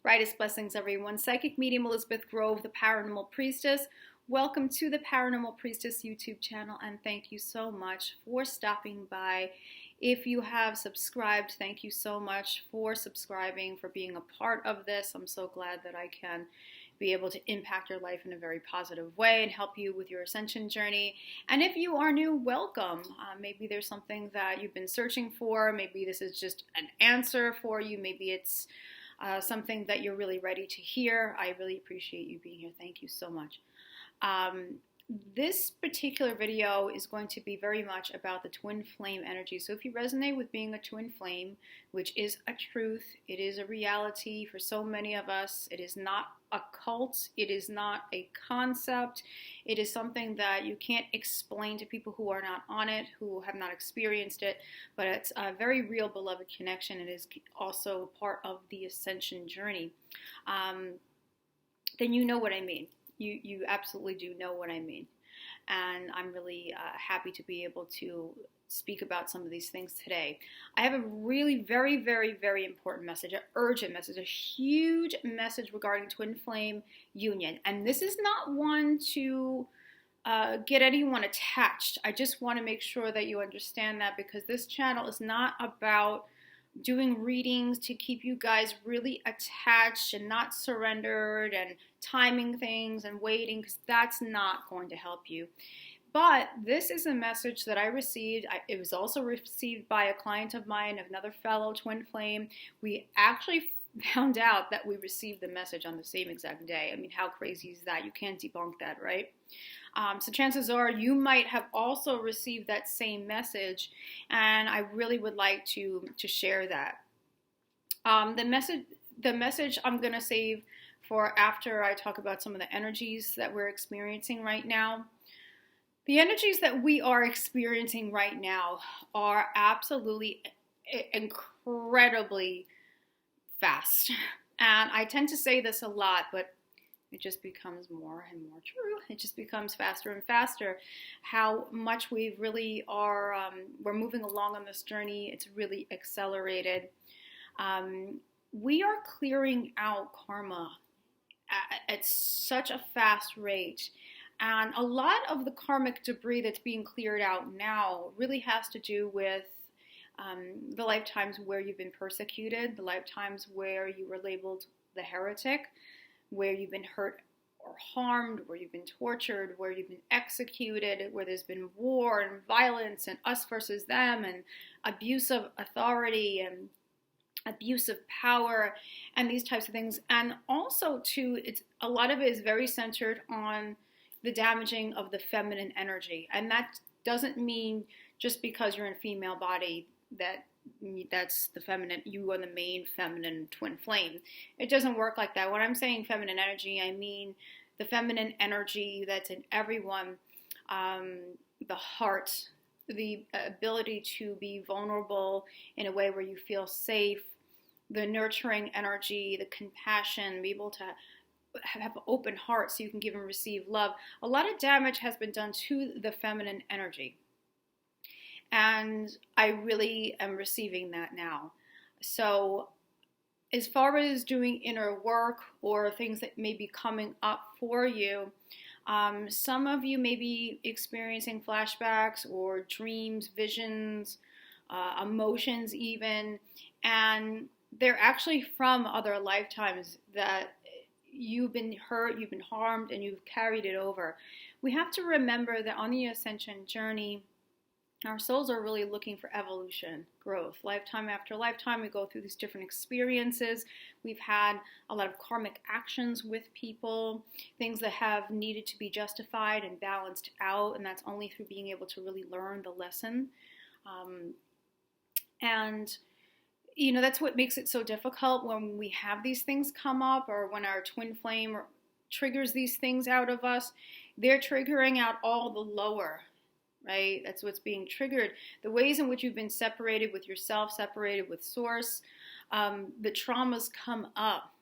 Brightest blessings, everyone. Psychic medium Elizabeth Grove, the Paranormal Priestess. Welcome to the Paranormal Priestess YouTube channel, and thank you so much for stopping by. If you have subscribed, thank you so much for subscribing, for being a part of this. I'm so glad that I can be able to impact your life in a very positive way and help you with your ascension journey. And if you are new, welcome. Maybe there's something that you've been searching for. Maybe this is just an answer for you. Maybe it's something that you're really ready to hear. I really appreciate you being here. Thank you so much. This particular video is going to be very much about the twin flame energy. So if you resonate with being a twin flame, which is a truth, it is a reality for so many of us. It is not a cult. It is not a concept. It is something that you can't explain to people who are not on it, who have not experienced it, but it's a very real beloved connection. It is also part of the ascension journey. Then you know what I mean. You absolutely do know what I mean. And I'm really happy to be able to speak about some of these things today. I have a really very, very, very important message, an urgent message, a huge message regarding twin flame union. And this is not one to get anyone attached. I just want to make sure that you understand that, because this channel is not about doing readings to keep you guys really attached and not surrendered and timing things and waiting, because that's not going to help you. But this is a message that I received. It was also received by a client of mine, another fellow twin flame. We actually found out that we received the message on the same exact day. I mean, how crazy is that? You can't debunk that, right? So chances are you might have also received that same message, and I really would like to share that. The message I'm going to save for after I talk about some of the energies that we're experiencing right now. The energies that we are experiencing right now are absolutely incredibly fast. And I tend to say this a lot, but it just becomes more and more true. It just becomes faster and faster. How much we really are, we're moving along on this journey. It's really accelerated. We are clearing out karma at such a fast rate. And a lot of the karmic debris that's being cleared out now really has to do with the lifetimes where you've been persecuted, the lifetimes where you were labeled the heretic, where you've been hurt or harmed, where you've been tortured, where you've been executed, where there's been war and violence and us versus them and abuse of authority and abuse of power and these types of things. And also too, a lot of it is very centered on the damaging of the feminine energy. And that doesn't mean just because you're in a female body that's the feminine, you are the main feminine twin flame. It doesn't work like that. When I'm saying feminine energy, I mean the feminine energy that's in everyone, the heart, the ability to be vulnerable in a way where you feel safe, the nurturing energy, the compassion, be able to have an open heart so you can give and receive love. A lot of damage has been done to the feminine energy. And I really am receiving that now. So as far as doing inner work or things that may be coming up for you, some of you may be experiencing flashbacks or dreams, visions, emotions even, and they're actually from other lifetimes that you've been hurt, you've been harmed, and you've carried it over. We have to remember that on the ascension journey, our souls are really looking for evolution, growth. Lifetime after lifetime, we go through these different experiences. We've had a lot of karmic actions with people, things that have needed to be justified and balanced out, and that's only through being able to really learn the lesson. And you know, that's what makes it so difficult when we have these things come up, or when our twin flame triggers these things out of us. They're triggering out all the lower, right? That's what's being triggered. The ways in which you've been separated with yourself, separated with source, the traumas come up,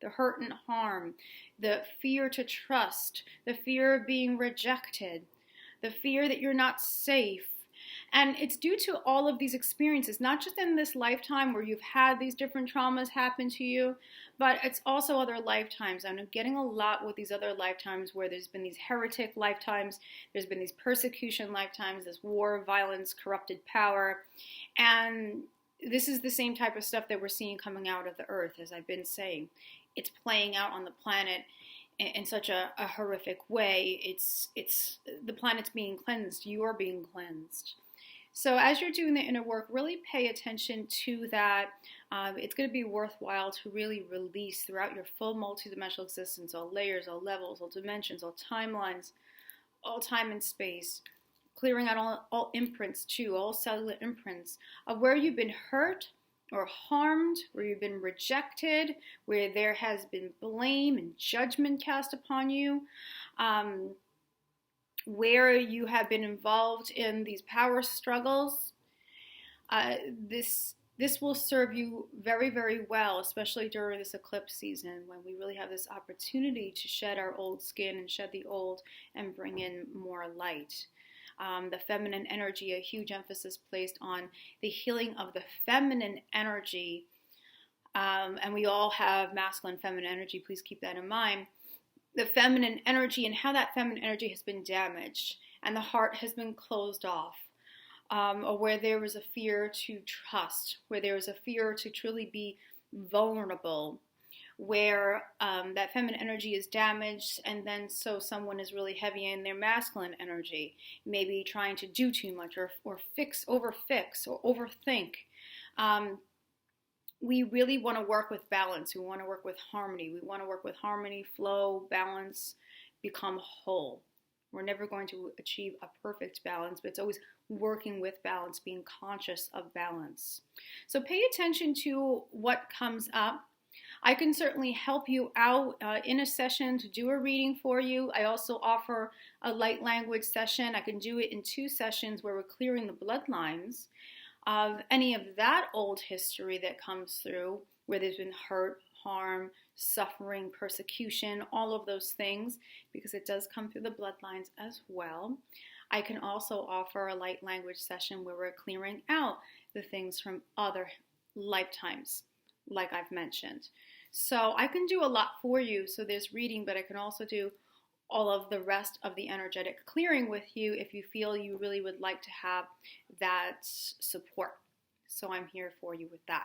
the hurt and harm, the fear to trust, the fear of being rejected, the fear that you're not safe. And it's due to all of these experiences, not just in this lifetime where you've had these different traumas happen to you, but it's also other lifetimes. I'm getting a lot with these other lifetimes where there's been these heretic lifetimes, there's been these persecution lifetimes, this war, violence, corrupted power. And this is the same type of stuff that we're seeing coming out of the earth, as I've been saying. It's playing out on the planet in such a horrific way. It's the planet's being cleansed. You're being cleansed. So as you're doing the inner work, really pay attention to that. It's going to be worthwhile to really release throughout your full multidimensional existence, all layers, all levels, all dimensions, all timelines, all time and space, clearing out all imprints too, all cellular imprints of where you've been hurt or harmed, where you've been rejected, where there has been blame and judgment cast upon you, where you have been involved in these power struggles. This will serve you very, very well, especially during this eclipse season when we really have this opportunity to shed our old skin and shed the old and bring in more light. The feminine energy, a huge emphasis placed on the healing of the feminine energy. And we all have masculine, feminine energy. Please keep that in mind. The feminine energy and how that feminine energy has been damaged and the heart has been closed off, or where there was a fear to trust, where there was a fear to truly be vulnerable, where that feminine energy is damaged, and then so someone is really heavy in their masculine energy, maybe trying to do too much or overfix or overthink. We really want to work with balance. We want to work with harmony. We want to work with harmony, flow, balance, become whole. We're never going to achieve a perfect balance, but it's always working with balance, being conscious of balance. So pay attention to what comes up. I can certainly help you out in a session to do a reading for you. I also offer a light language session. I can do it in 2 sessions where we're clearing the bloodlines of any of that old history that comes through, where there's been hurt, harm, suffering, persecution, all of those things, because it does come through the bloodlines as well. I can also offer a light language session where we're clearing out the things from other lifetimes, like I've mentioned. So I can do a lot for you. So there's reading, but I can also do all of the rest of the energetic clearing with you if you feel you really would like to have that support. So I'm here for you with that.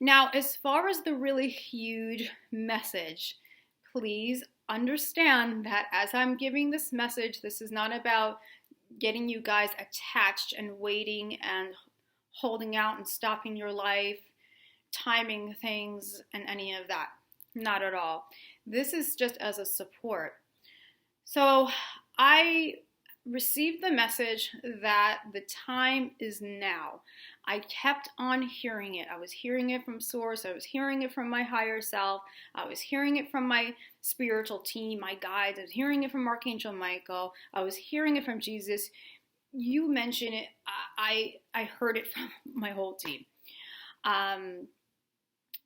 Now, as far as the really huge message, please understand that as I'm giving this message, this is not about getting you guys attached and waiting and holding out and stopping your life, timing things, and any of that. Not at all. This is just as a support. So I received the message that the time is now. I kept on hearing it. I was hearing it from Source. I was hearing it from my higher self. I was hearing it from my spiritual team, my guides. I was hearing it from Archangel Michael. I was hearing it from Jesus. You mentioned it. I heard it from my whole team.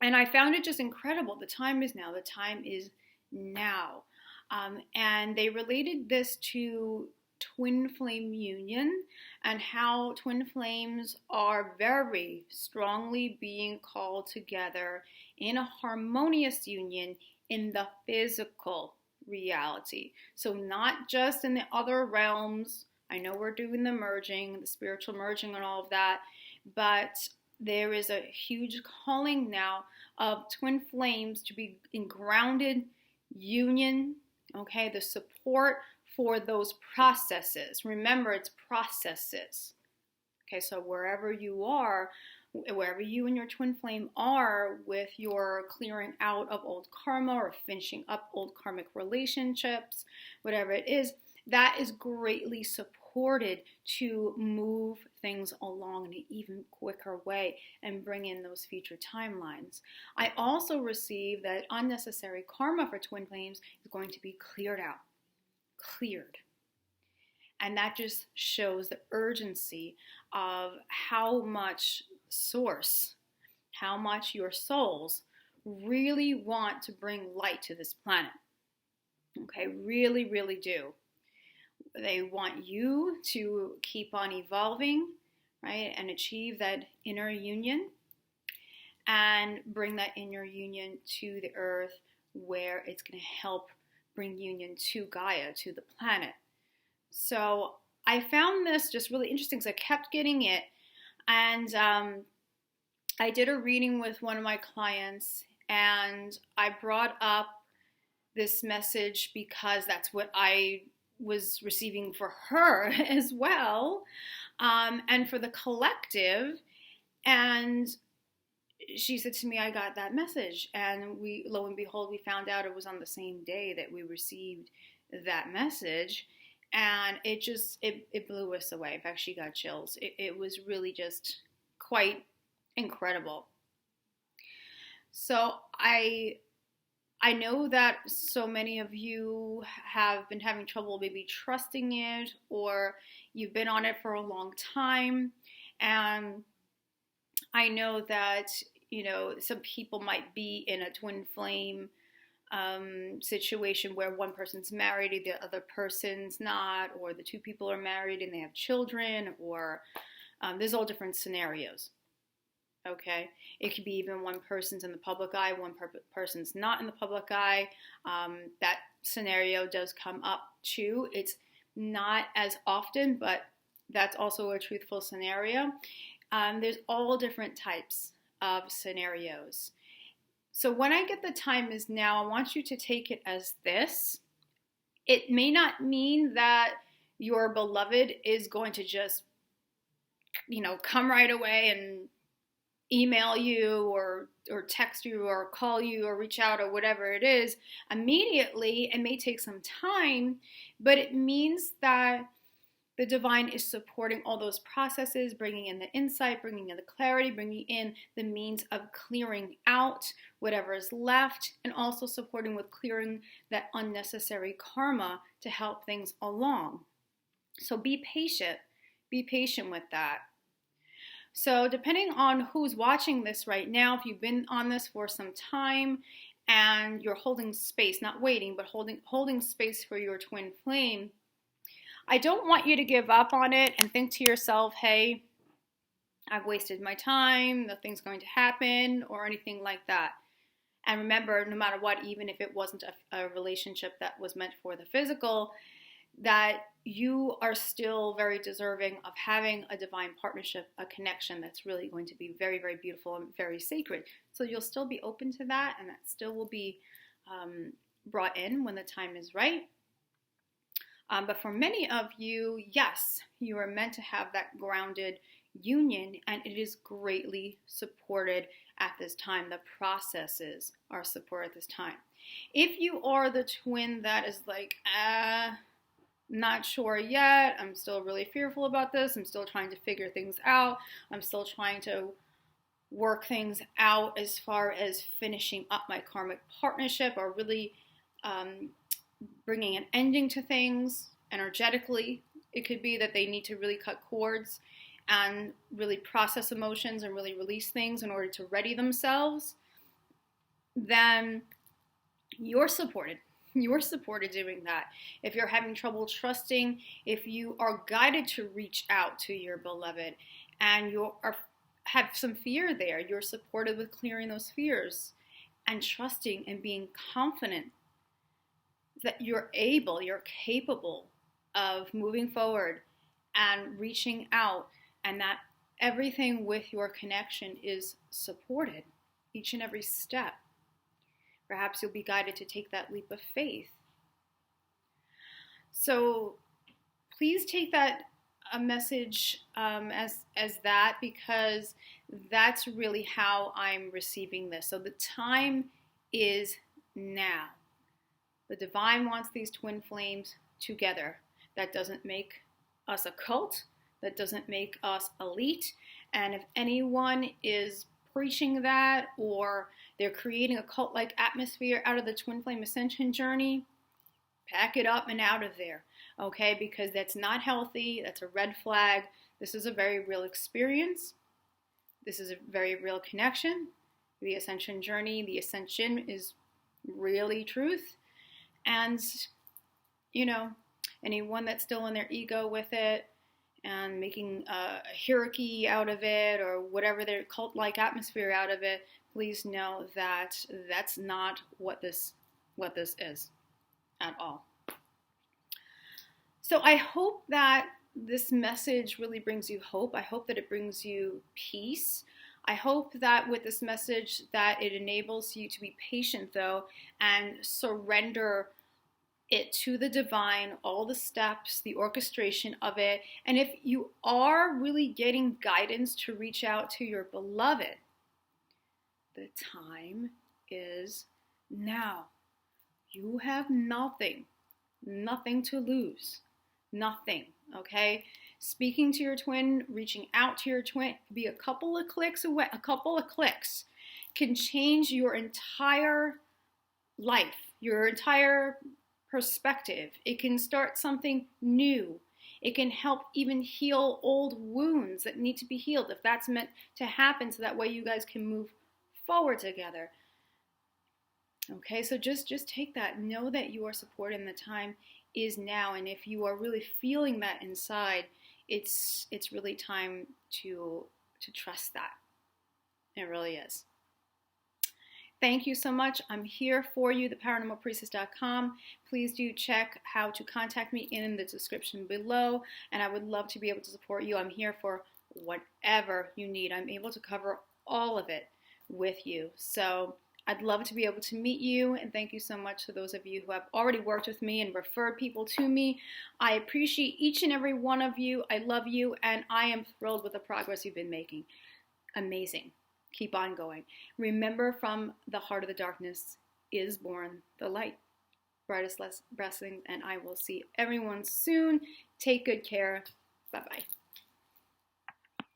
And I found it just incredible. The time is now. The time is now. And they related this to twin flame union and how twin flames are very strongly being called together in a harmonious union in the physical reality. So not just in the other realms. I know we're doing the merging, the spiritual merging and all of that, but there is a huge calling now of twin flames to be in grounded union, okay? The support for those processes. Remember, it's processes. Okay, so wherever you are, wherever you and your twin flame are with your clearing out of old karma or finishing up old karmic relationships, whatever it is, that is greatly supported to move things along in an even quicker way and bring in those future timelines. I also receive that unnecessary karma for twin flames is going to be cleared out. Cleared. And that just shows the urgency of how much Source, how much your souls really want to bring light to this planet. Okay, really, really do. They want you to keep on evolving, right, and achieve that inner union and bring that inner union to the earth, where it's going to help bring union to Gaia, to the planet. So I found this just really interesting because I kept getting it. And I did a reading with one of my clients, and I brought up this message because that's what I was receiving for her as well, and for the collective. And she said to me, I got that message. And lo and behold, we found out it was on the same day that we received that message. And it blew us away. In fact, she got chills. It was really just quite incredible. So I know that so many of you have been having trouble maybe trusting it, or you've been on it for a long time. And I know that, some people might be in a twin flame situation where one person's married and the other person's not, or the two people are married and they have children, or there's all different scenarios. Okay, it could be even one person's in the public eye, one person's not in the public eye. That scenario does come up too. It's not as often, but that's also a truthful scenario. There's all different types of scenarios. So when I get the time is now, I want you to take it as this. It may not mean that your beloved is going to just, come right away and email you or text you or call you or reach out or whatever it is immediately. It may take some time, but it means that the divine is supporting all those processes, bringing in the insight, bringing in the clarity, bringing in the means of clearing out whatever is left, and also supporting with clearing that unnecessary karma to help things along. So be patient with that. So depending on who's watching this right now, if you've been on this for some time and you're holding space, not waiting, but holding space for your twin flame, I don't want you to give up on it and think to yourself, hey, I've wasted my time, nothing's going to happen, or anything like that. And remember, no matter what, even if it wasn't a relationship that was meant for the physical, that you are still very deserving of having a divine partnership, a connection that's really going to be very, very beautiful and very sacred. So you'll still be open to that, and that still will be brought in when the time is right. But for many of you, yes, you are meant to have that grounded union, and it is greatly supported at this time. The processes are supported at this time. If you are the twin that is like, not sure yet, I'm still really fearful about this, I'm still trying to figure things out, I'm still trying to work things out as far as finishing up my karmic partnership, or really bringing an ending to things energetically. It could be that they need to really cut cords and really process emotions and really release things in order to ready themselves. Then you're supported. You're supported doing that. If you're having trouble trusting, if you are guided to reach out to your beloved and have some fear there, you're supported with clearing those fears and trusting and being confident that you're capable of moving forward and reaching out, and that everything with your connection is supported, each and every step. Perhaps you'll be guided to take that leap of faith. So please take that a message as that, because that's really how I'm receiving this. So the time is now. The divine wants these twin flames together. That doesn't make us a cult. That doesn't make us elite. And if anyone is preaching that, or they're creating a cult-like atmosphere out of the twin flame ascension journey, pack it up and out of there, okay? Because that's not healthy. That's a red flag. This is a very real experience. This is a very real connection. The ascension journey, the ascension is really truth. And, Anyone that's still in their ego with it and making a hierarchy out of it or whatever their cult-like atmosphere out of it, please know that that's not what this is at all. So I hope that this message really brings you hope. I hope that it brings you peace. I hope that with this message that it enables you to be patient, though, and surrender it to the divine, all the steps, the orchestration of it. And if you are really getting guidance to reach out to your beloved, the time is now. You have nothing to lose. Nothing, okay? Speaking to your twin, reaching out to your twin, be a couple of clicks away. A couple of clicks can change your entire life, your entire perspective. It can start something new. It can help even heal old wounds that need to be healed if that's meant to happen, so that way you guys can move forward together. Okay, so just take that. Know that you are supported and the time is now. And if you are really feeling that inside, it's really time to trust that. It really is. Thank you so much. I'm here for you, theparanormalpriestess.com. Please do check how to contact me in the description below, and I would love to be able to support you. I'm here for whatever you need. I'm able to cover all of it with you. So I'd love to be able to meet you, and thank you so much to those of you who have already worked with me and referred people to me. I appreciate each and every one of you. I love you, and I am thrilled with the progress you've been making. Amazing. Keep on going. Remember, from the heart of the darkness is born the light. Brightest blessings, and I will see everyone soon. Take good care. Bye-bye.